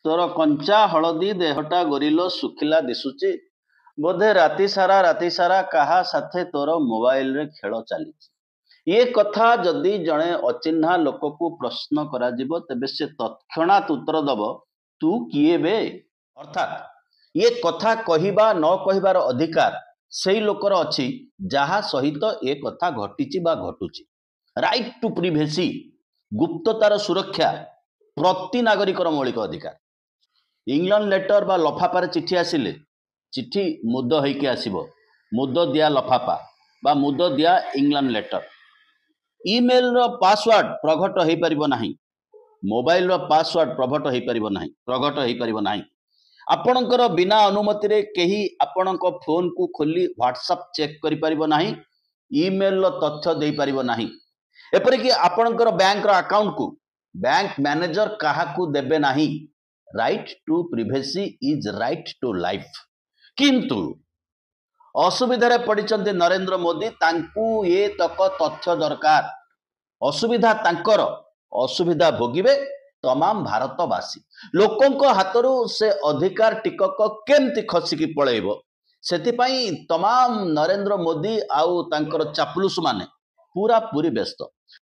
तोर कंचा हलदी देहटा गोरिलो सुखिला दिशुची बोधे राति सारा कहा साथे तोर मोबाइल रे खेल चली ये कथा जदि जड़े अचिन्हा लोक को प्रश्न करा जिवो तेबे से तत्क्षणात उत्तर दब तू किए बे अर्थात ये कथा कहिबा न कहिबार अधिकार सेई लोकर अछि जहा सहित ए कथा घटिची बा घटुची राइट टू प्रिवेसी गुप्ततार सुरक्षा प्रति नागरिकर मौलिक अधिकार इंग्लैंड लेटर बा लफापार चिठी आसिले चिठी मुद होइके आसिबो मुद दिया लफापा बा मुद दिया इंग्लैंड लेटर ईमेल रो पासवर्ड प्रघट हो पारिबो नाही मोबाइल रो पासवर्ड प्रघट हो पारिबो नाही आपणकर बिना अनुमति रे केही आपणक फोन को खोली व्हाट्सएप चेक करि पारिबो नाही ईमेल रो तथ्य दे पारिबो नाही एपरि कि आपणकर बैंक रो अकाउंट को बैंक मैनेजर काहा को देबे नाही right to privacy is right to life किंतु असुविधा पड़िचंती नरेंद्र मोदी तांकू ये तक तथ्य दरकार असुविधा तांकर असुविधा भोगिबे तमाम भारतवासी लोकों हाथरू से अधिकार टिकक केमती खसिकी पळेइबो सेतिपाई तमाम नरेंद्र मोदी आउ तांकर चापलुस माने पूरा पूरी व्यस्त।